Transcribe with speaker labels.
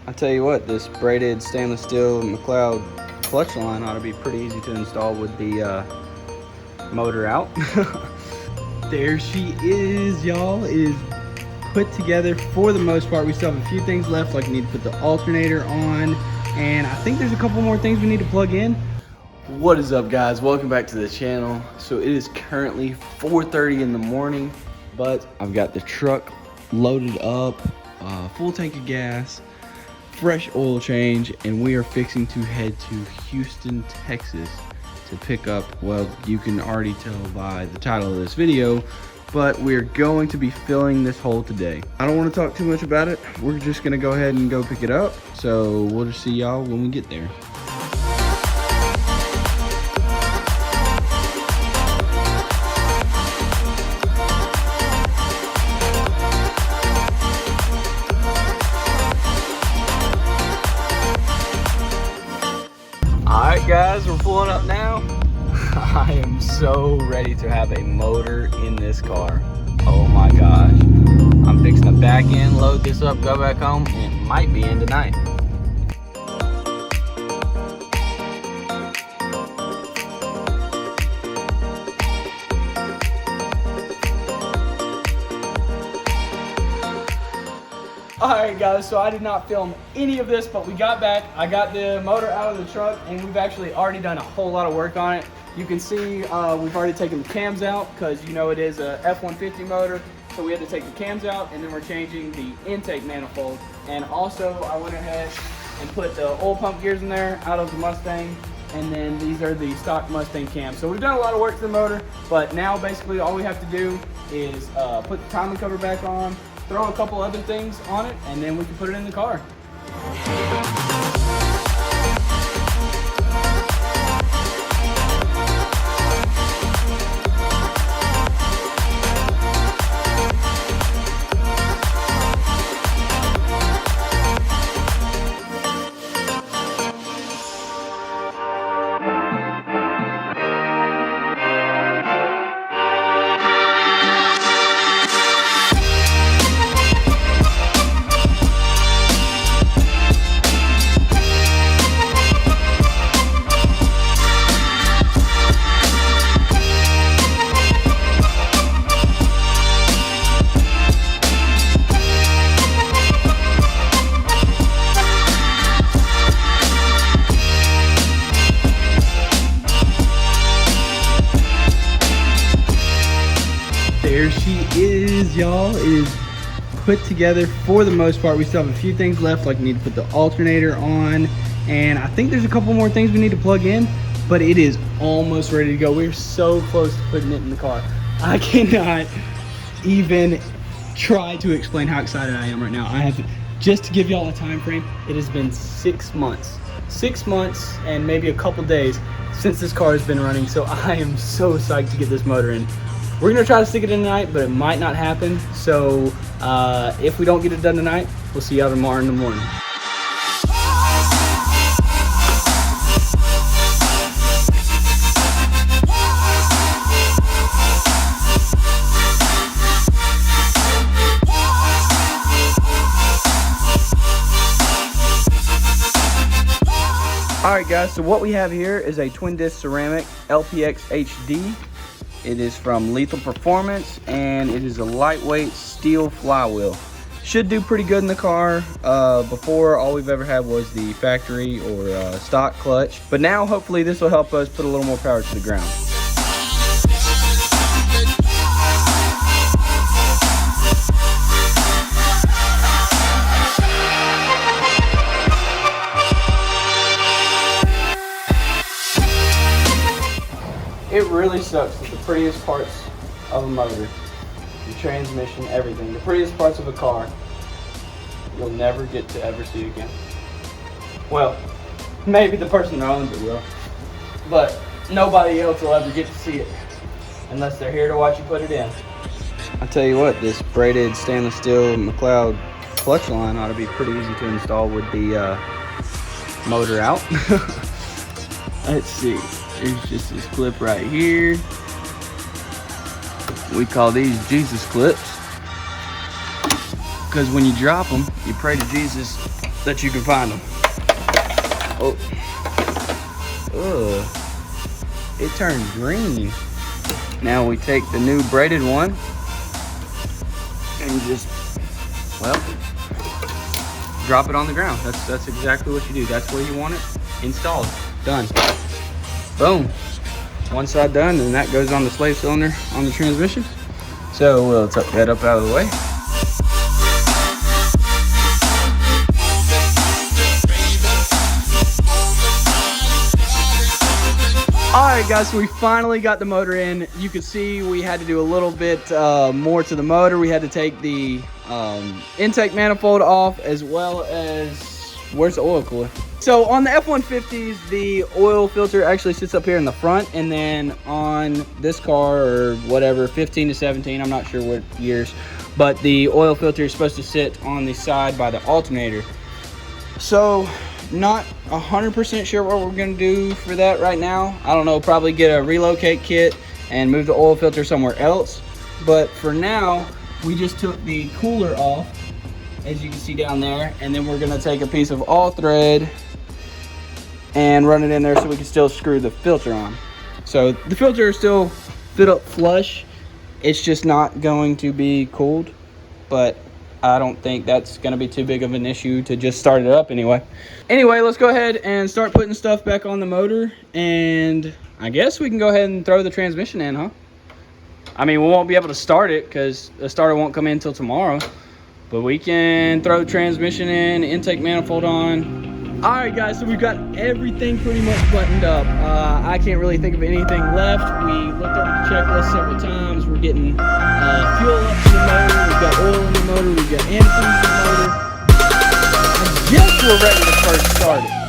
Speaker 1: I tell you what, this braided stainless steel McLeod clutch line ought to be pretty easy to install with the motor out. There she is, y'all. It is put together for the most part. We still have a few things left, like we need to put the alternator on, and I think there's a couple more things we need to plug in. What is up, guys? Welcome back to the channel. So it is currently 4:30 in the morning, but I've got the truck loaded up, full tank of gas, fresh oil change, and we are fixing to head to Houston, Texas to pick up, well, you can already tell by the title of this video, but we're going to be filling this hole today. I don't want to talk too much about it. We're just gonna go ahead and go pick it up. So we'll just see y'all when we get there. Alright guys, we're pulling up now. I am so ready to have a motor in this car. Oh my gosh. I'm fixing to back in, load this up, go back home, and it might be in tonight. Alright guys, so I did not film any of this, but we got back. I got the motor out of the truck, and we've actually already done a whole lot of work on it. You can see we've already taken the cams out, because you know it is a F150 motor, so we had to take the cams out, and then we're changing the intake manifold. And also I went ahead and put the oil pump gears in there out of the Mustang, and then these are the stock Mustang cams. So we've done a lot of work to the motor, but now basically all we have to do is put the timing cover back on, throw a couple other things on it, and then we can put it in the car. There she is, y'all. It is put together for the most part. We still have a few things left, like we need to put the alternator on, and I think there's a couple more things we need to plug in, but it is almost ready to go. We're so close to putting it in the car. I cannot even try to explain how excited I am right now. I have, just to give y'all a time frame, it has been 6 months. 6 months and maybe a couple days since this car has been running, so I am so psyched to get this motor in. We're gonna try to stick it in tonight, but it might not happen. So if we don't get it done tonight, we'll see y'all tomorrow in the morning. All right guys, so what we have here is a twin disc ceramic LPX HD. It is from Lethal Performance, and it is a lightweight steel flywheel. Should do pretty good in the car. Before, all we've ever had was the factory or stock clutch, but now hopefully this will help us put a little more power to the ground. It really sucks that the prettiest parts of a motor, the transmission, everything, the prettiest parts of a car, you'll never get to ever see again. Well, maybe the person that owns it will, but nobody else will ever get to see it unless they're here to watch you put it in. I tell you what, this braided stainless steel McLeod clutch line ought to be pretty easy to install with the motor out. Let's see. There's just this clip right here. We call these Jesus clips, because when you drop them, you pray to Jesus that you can find them. Oh. Ugh. It turned green. Now we take the new braided one and just, well, drop it on the ground. That's exactly what you do. That's where you want it installed. Done. Boom. One side done, and that goes on the slave cylinder on the transmission. So we'll tuck that up out of the way. Alright guys, so we finally got the motor in. You can see we had to do a little bit more to the motor. We had to take the intake manifold off, as well as, where's the oil cooler? So on the F150s, the oil filter actually sits up here in the front, and then on this car, or whatever, 15 to 17, I'm not sure what years, but the oil filter is supposed to sit on the side by the alternator. So not 100% sure what we're gonna do for that right now. I don't know, probably get a relocate kit and move the oil filter somewhere else. But for now, we just took the cooler off, as you can see down there, and then we're gonna take a piece of all thread and run it in there so we can still screw the filter on. So the filter is still fit up flush. It's just not going to be cooled, but I don't think that's gonna be too big of an issue to just start it up anyway. Anyway, let's go ahead and start putting stuff back on the motor, and I guess we can go ahead and throw the transmission in, huh? I mean, we won't be able to start it because the starter won't come in until tomorrow, but we can throw the transmission in, intake manifold on. All right guys, so we've got everything pretty much buttoned up. I can't really think of anything left. We looked over the checklist several times. We're getting fuel up to the motor, we've got oil in the motor, we've got antifreeze in the motor. I guess we're ready to first start it.